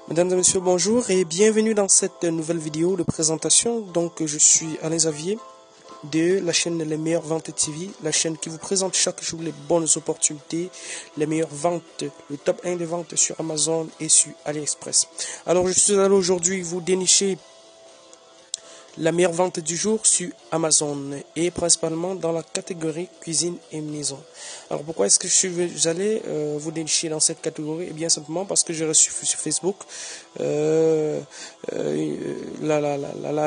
Mesdames et messieurs, bonjour et bienvenue dans cette nouvelle vidéo de présentation. Donc, je suis Alain Xavier de la chaîne Les Meilleures Ventes TV, la chaîne qui vous présente chaque jour les bonnes opportunités, les meilleures ventes, le top 1 des ventes sur Amazon et sur AliExpress. Alors, je suis allé aujourd'hui vous dénicher la meilleure vente du jour sur Amazon et principalement dans la catégorie cuisine et maison. Alors pourquoi est-ce que je suis allé vous dénicher dans cette catégorie? Eh bien simplement parce que j'ai reçu sur Facebook la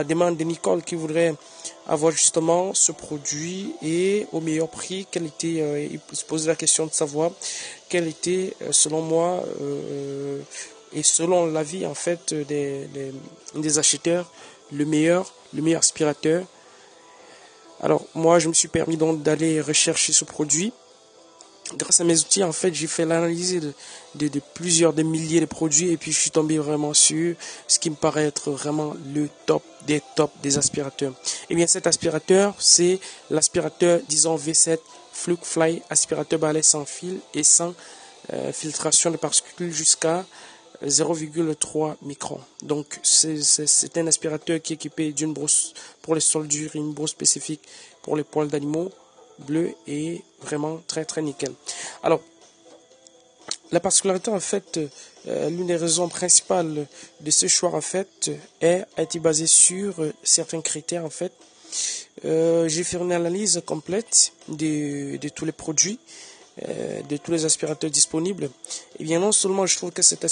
demande de Nicole qui voudrait avoir justement ce produit et au meilleur prix. Quel était, il se pose la question de savoir quel était selon moi et selon l'avis en fait des acheteurs le meilleur aspirateur. Alors moi je me suis permis donc d'aller rechercher ce produit. Grâce à mes outils, en fait, j'ai fait l'analyse de plusieurs milliers de produits et puis je suis tombé vraiment sur ce qui me paraît être vraiment le top des aspirateurs. Et bien cet aspirateur, c'est l'aspirateur, disons V7 Flukefly, aspirateur balai sans fil et sans filtration de particules jusqu'à 0,3 microns. Donc c'est un aspirateur qui est équipé d'une brosse pour les soldures et une brosse spécifique pour les poils d'animaux bleu et vraiment très nickel. Alors la particularité en fait, l'une des raisons principales de ce choix en fait a été basée sur certains critères en fait. J'ai fait une analyse complète de tous les produits, de tous les aspirateurs disponibles. Et bien non seulement je trouve que cet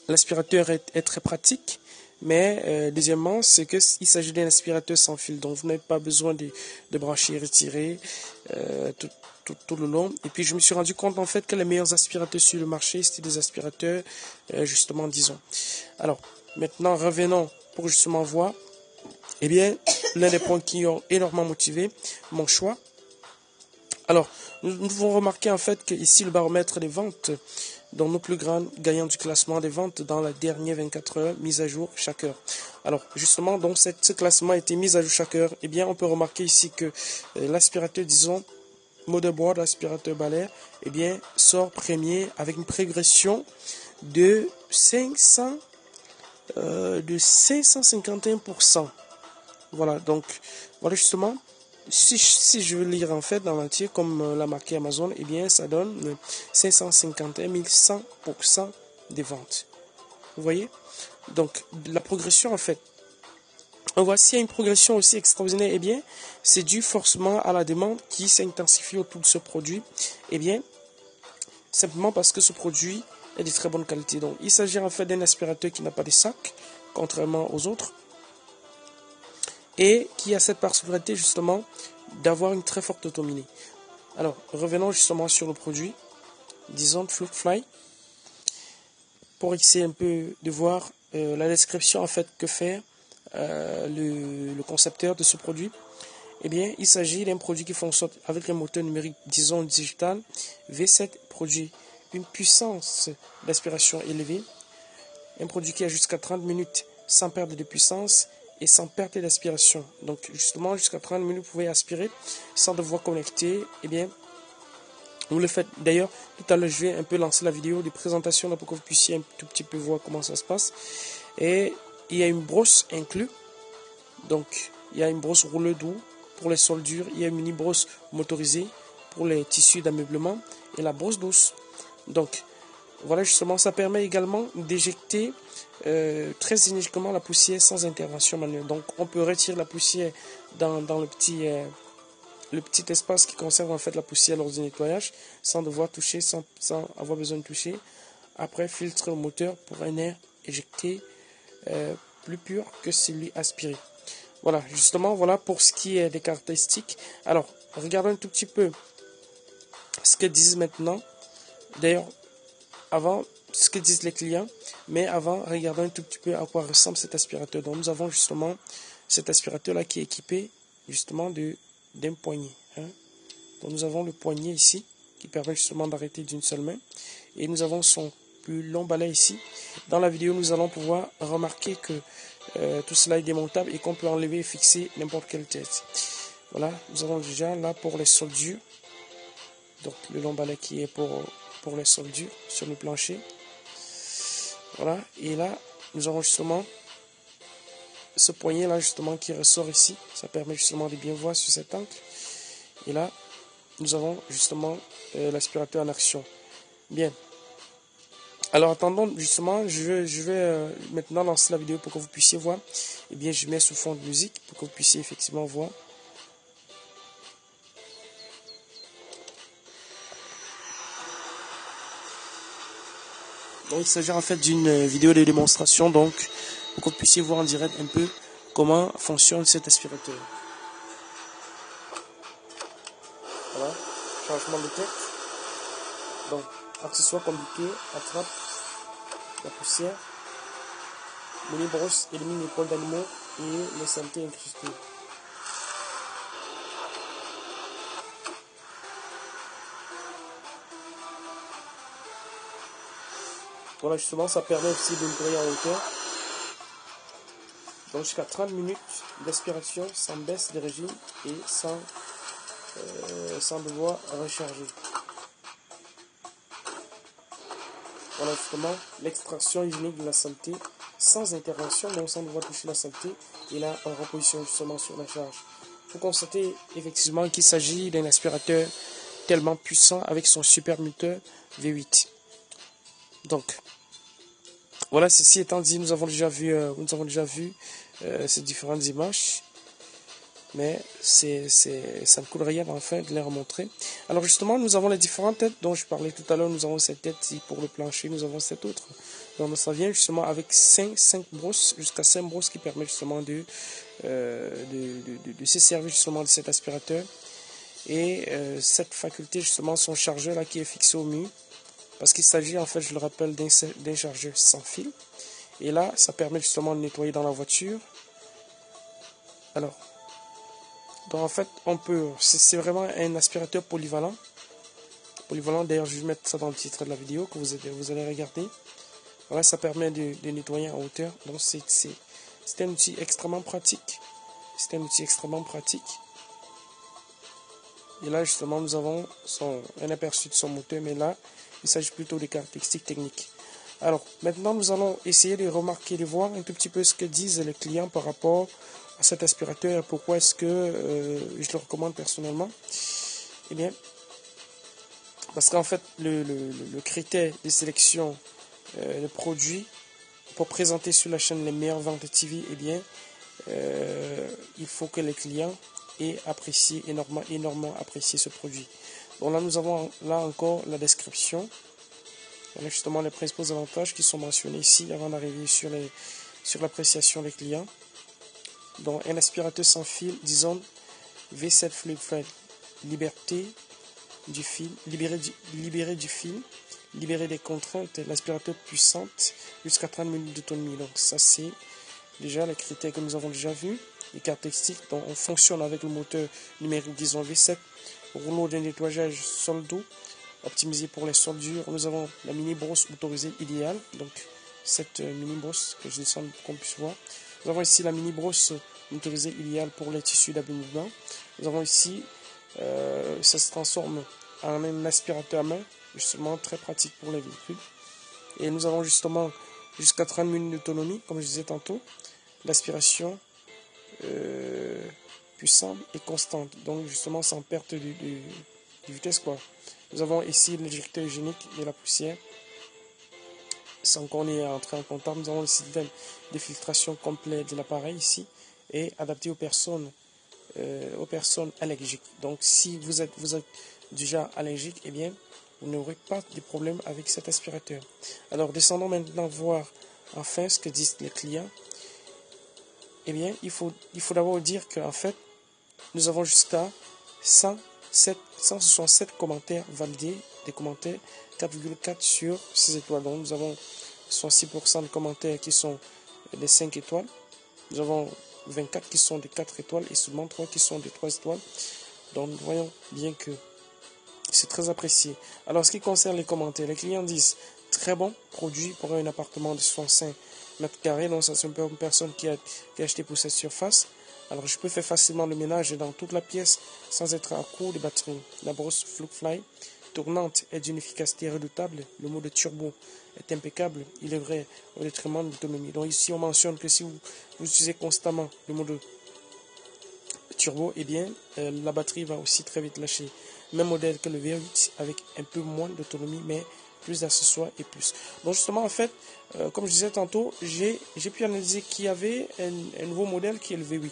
l'aspirateur est très pratique, mais deuxièmement, c'est qu'il s'agit d'un aspirateur sans fil, donc vous n'avez pas besoin de brancher et retirer tout le long. Et puis je me suis rendu compte en fait que les meilleurs aspirateurs sur le marché, c'était des aspirateurs justement disons. Alors maintenant revenons pour justement voir, eh bien l'un des points qui ont énormément motivé mon choix. Alors nous devons remarquer en fait que ici le baromètre des ventes, dans nos plus grands gagnants du classement des ventes dans la dernière 24 heures, mise à jour chaque heure. Alors, justement, donc, ce classement a été mis à jour chaque heure. Eh bien, on peut remarquer ici que l'aspirateur, disons, motherboard, l'aspirateur balai, eh bien, sort premier avec une progression de 551%. Voilà, donc, voilà justement. Si je veux lire en fait dans l'entier comme l'a marqué Amazon, eh bien ça donne 551 100% des ventes. Vous voyez? Donc la progression en fait. On voit s'il y a une progression aussi extraordinaire, eh bien c'est dû forcément à la demande qui s'intensifie autour de ce produit. Eh bien simplement parce que ce produit est de très bonne qualité. Donc il s'agit en fait d'un aspirateur qui n'a pas de sac, contrairement aux autres, et qui a cette particularité justement d'avoir une très forte autonomie. Alors, revenons justement sur le produit, disons Flukefly, pour essayer un peu de voir la description en fait que fait le concepteur de ce produit. Eh bien, il s'agit d'un produit qui fonctionne avec un moteur numérique, disons digital. V7 produit une puissance d'aspiration élevée, un produit qui a jusqu'à 30 minutes sans perte de puissance et sans perte d'aspiration. Donc justement, jusqu'à 30 minutes, vous pouvez aspirer sans devoir connecter. Eh bien, vous le faites. D'ailleurs, tout à l'heure, je vais un peu lancer la vidéo de présentation pour que vous puissiez un tout petit peu voir comment ça se passe. Et il y a une brosse inclue. Donc, il y a une brosse rouleau doux pour les soldures. Il y a une mini brosse motorisée pour les tissus d'ameublement et la brosse douce. Donc, voilà justement, ça permet également d'éjecter très énergiquement la poussière sans intervention manuelle. Donc on peut retirer la poussière dans le petit espace qui conserve en fait la poussière lors du nettoyage sans devoir toucher, sans avoir besoin de toucher. Après, filtre le moteur pour un air éjecté plus pur que celui aspiré. Voilà, justement, voilà pour ce qui est des caractéristiques. Alors, regardons un tout petit peu ce que disent maintenant. D'ailleurs, avant, ce que disent les clients, mais avant, regardons un tout petit peu à quoi ressemble cet aspirateur. Donc, nous avons justement cet aspirateur-là qui est équipé justement d'un poignet. Donc, nous avons le poignet ici, qui permet justement d'arrêter d'une seule main. Et nous avons son plus long balai ici. Dans la vidéo, nous allons pouvoir remarquer que tout cela est démontable et qu'on peut enlever et fixer n'importe quelle tête. Voilà, nous avons déjà là pour les soldures. Donc, le long balai qui est pour les soldures sur le plancher. Voilà, et là, nous avons justement ce poignet là justement qui ressort ici. Ça permet justement de bien voir sur cet angle. Et là, nous avons justement l'aspirateur en action. Bien. Alors attendons justement, je vais maintenant lancer la vidéo pour que vous puissiez voir. Et bien, je mets sous fond de musique pour que vous puissiez effectivement voir. Donc il s'agit en fait d'une vidéo de démonstration, donc pour que vous puissiez voir en direct un peu comment fonctionne cet aspirateur. Voilà, changement de tête. Donc, accessoire compliqué, attrape la poussière, mini brosse élimine les poils d'animaux et les saletés incrustées. Voilà, justement, ça permet aussi de nettoyer en hauteur. Donc jusqu'à 30 minutes d'aspiration sans baisse de régime et sans devoir recharger. Voilà justement l'extraction hygiénique de la saleté sans intervention, donc sans devoir toucher la saleté. Et là, on repositionne justement sur la charge. Vous constatez effectivement qu'il s'agit d'un aspirateur tellement puissant avec son super moteur V8. Donc, voilà, ceci étant dit, nous avons déjà vu ces différentes images. Mais ça ne coûte rien enfin de les remontrer. Alors justement, nous avons les différentes têtes dont je parlais tout à l'heure. Nous avons cette tête pour le plancher, nous avons cette autre. Donc ça vient justement avec 5 brosses, jusqu'à 5 brosses qui permettent justement de se servir justement de cet aspirateur. Et cette faculté justement, son chargeur là qui est fixé au mur. Parce qu'il s'agit en fait, je le rappelle, d'un chargeur sans fil. Et là, ça permet justement de nettoyer dans la voiture. Alors, donc en fait, c'est vraiment un aspirateur polyvalent. D'ailleurs, je vais mettre ça dans le titre de la vidéo que vous allez regarder. Voilà, ça permet de nettoyer en hauteur. Donc c'est un outil extrêmement pratique. Et là, justement, nous avons un aperçu de son moteur, mais là, il s'agit plutôt des caractéristiques techniques. Alors, maintenant, nous allons essayer de remarquer, de voir un tout petit peu ce que disent les clients par rapport à cet aspirateur et pourquoi est-ce que je le recommande personnellement. Eh bien, parce qu'en fait, le critère de sélection de produits pour présenter sur la chaîne les meilleures ventes de TV, eh bien, il faut que les clients aient apprécié, énormément apprécié ce produit. Donc là, nous avons là encore la description. On a justement les principaux avantages qui sont mentionnés ici avant d'arriver sur l'appréciation des clients. Donc un aspirateur sans fil, disons V7 Fluid Fly, libéré du fil, libéré des contraintes, l'aspirateur puissante jusqu'à 30 minutes d'autonomie. Donc ça c'est déjà les critères que nous avons déjà vus, les caractéristiques. Donc on fonctionne avec le moteur numérique, disons V7, rouleau de nettoyage sol doux, optimisé pour les soldures. Nous avons la mini brosse motorisée idéale, donc cette mini brosse que je descends pour qu'on puisse voir. Nous avons ici la mini brosse motorisée idéale pour les tissus d'abîmement. Nous avons ici, ça se transforme en un aspirateur à main, justement très pratique pour les véhicules. Et nous avons justement jusqu'à 30 minutes d'autonomie, comme je disais tantôt. L'aspiration puissante et constante, donc justement sans perte de vitesse quoi. Nous avons ici l'éjecteur hygiénique de la poussière sans qu'on ait à entrer en contact. Nous avons le système de filtration complet de l'appareil ici et adapté aux personnes allergiques. Donc si vous êtes déjà allergique, eh bien vous n'aurez pas de problème avec cet aspirateur. Alors descendons maintenant voir enfin ce que disent les clients. Eh bien il faut d'abord dire qu'en fait nous avons jusqu'à 167 commentaires validés, des commentaires 4,4 sur 6 étoiles. Donc nous avons 66% de commentaires qui sont des 5 étoiles. Nous avons 24 qui sont des 4 étoiles et seulement 3 qui sont des 3 étoiles. Donc nous voyons bien que c'est très apprécié. Alors en ce qui concerne les commentaires, les clients disent très bon produit pour un appartement de 65 mètres carrés. Donc ça c'est une personne qui a acheté pour cette surface. Alors je peux faire facilement le ménage dans toute la pièce sans être à court de batterie. La brosse Fluid Fly tournante est d'une efficacité redoutable. Le mode turbo est impeccable. Il est vrai au détriment de l'autonomie. Donc ici, on mentionne que si vous utilisez constamment le mode turbo, eh bien, la batterie va aussi très vite lâcher. Même modèle que le V8 avec un peu moins d'autonomie, mais plus d'accessoires et plus. Donc justement, en fait, comme je disais tantôt, j'ai pu analyser qu'il y avait un nouveau modèle qui est le V8.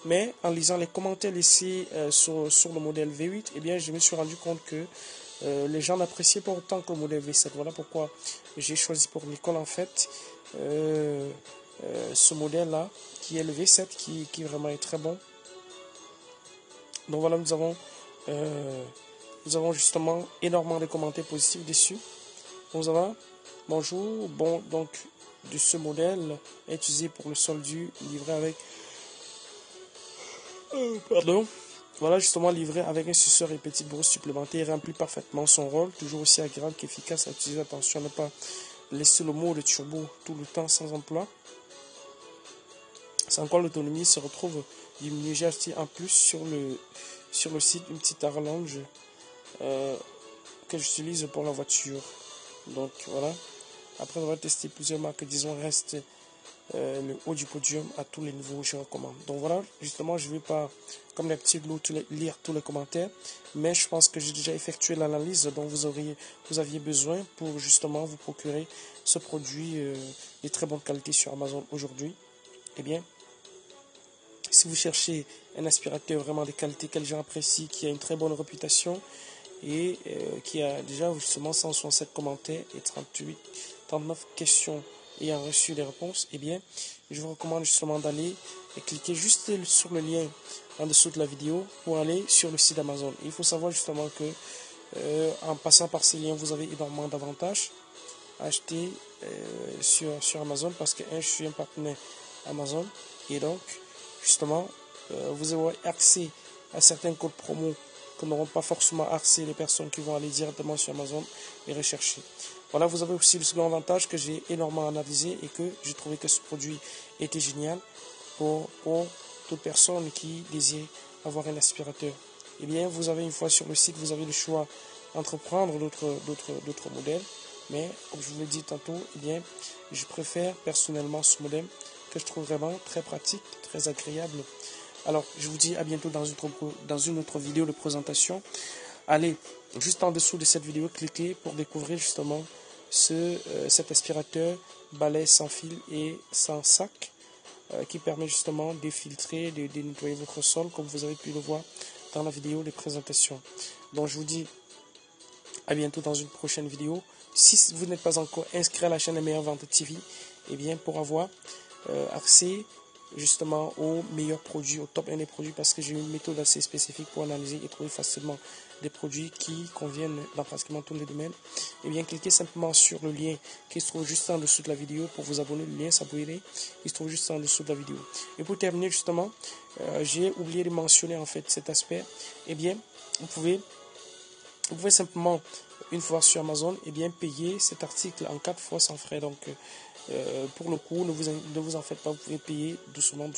Mais en lisant les commentaires laissés sur le modèle V8, eh bien, je me suis rendu compte que les gens n'appréciaient pas autant que le modèle V7. Voilà pourquoi j'ai choisi pour Nicole, en fait, ce modèle-là, qui est le V7, qui vraiment est très bon. Donc voilà, nous avons justement énormément de commentaires positifs dessus. Donc ça va, bonjour, bon, donc de ce modèle est utilisé pour le soldu, livré avec, voilà, justement livré avec un suceur et petite brosse supplémentaire, remplit parfaitement son rôle, toujours aussi agréable qu'efficace à utiliser. Attention à ne pas laisser le mot de turbo tout le temps sans emploi. C'est encore l'autonomie se retrouve diminuée. J'ai acheté en plus sur le site une petite rallonge que j'utilise pour la voiture. Donc voilà, après avoir testé plusieurs marques, disons, reste le haut du podium à tous les niveaux, je recommande. Donc voilà, justement, je ne vais pas, comme d'habitude, lire tous les commentaires, mais je pense que j'ai déjà effectué l'analyse dont vous aviez besoin pour justement vous procurer ce produit de très bonne qualité sur Amazon aujourd'hui. Eh bien, si vous cherchez un aspirateur vraiment de qualité que les gens apprécient, qui a une très bonne réputation, et qui a déjà justement 167 commentaires et 39 questions ayant reçu des réponses, eh bien, je vous recommande justement d'aller et cliquer juste sur le lien en dessous de la vidéo pour aller sur le site Amazon. Et il faut savoir justement que en passant par ces liens, vous avez énormément d'avantages à acheter sur Amazon parce que je suis un partenaire Amazon et donc justement vous aurez accès à certains codes promo que n'auront pas forcément accès les personnes qui vont aller directement sur Amazon et rechercher. Voilà, vous avez aussi le second avantage que j'ai énormément analysé et que j'ai trouvé que ce produit était génial pour toute personne qui désire avoir un aspirateur. Eh bien, vous avez une fois sur le site, vous avez le choix d'entreprendre d'autres modèles. Mais, comme je vous l'ai dit tantôt, eh bien, je préfère personnellement ce modèle que je trouve vraiment très pratique, très agréable. Alors, je vous dis à bientôt dans une autre vidéo de présentation. Allez, juste en dessous de cette vidéo, cliquez pour découvrir justement cet aspirateur balai sans fil et sans sac qui permet justement de filtrer, de nettoyer votre sol comme vous avez pu le voir dans la vidéo de présentation. Donc, je vous dis à bientôt dans une prochaine vidéo. Si vous n'êtes pas encore inscrit à la chaîne des meilleures ventes TV, eh bien, pour avoir accès justement aux meilleurs produits, au top 1 des produits, parce que j'ai une méthode assez spécifique pour analyser et trouver facilement des produits qui conviennent dans pratiquement tous les domaines, et bien cliquez simplement sur le lien qui se trouve juste en dessous de la vidéo pour vous abonner. Le lien s'abonner, il se trouve juste en dessous de la vidéo. Et pour terminer justement, j'ai oublié de mentionner en fait cet aspect. Eh bien, vous pouvez simplement, une fois sur Amazon, eh bien, payer cet article en 4 fois sans frais. Donc, pour le coup, ne vous en faites pas, vous pouvez payer doucement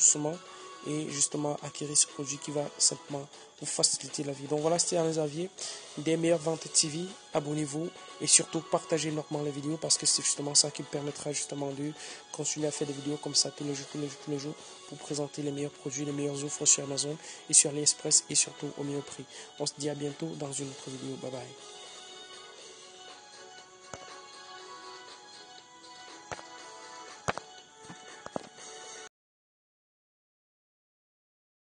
et justement acquérir ce produit qui va simplement vous faciliter la vie. Donc voilà, c'était Alain Xavier des meilleures ventes TV. Abonnez-vous et surtout partagez énormément les vidéos parce que c'est justement ça qui me permettra justement de continuer à faire des vidéos comme ça tous les jours pour présenter les meilleurs produits, les meilleures offres sur Amazon et sur AliExpress et surtout au meilleur prix. On se dit à bientôt dans une autre vidéo. Bye bye.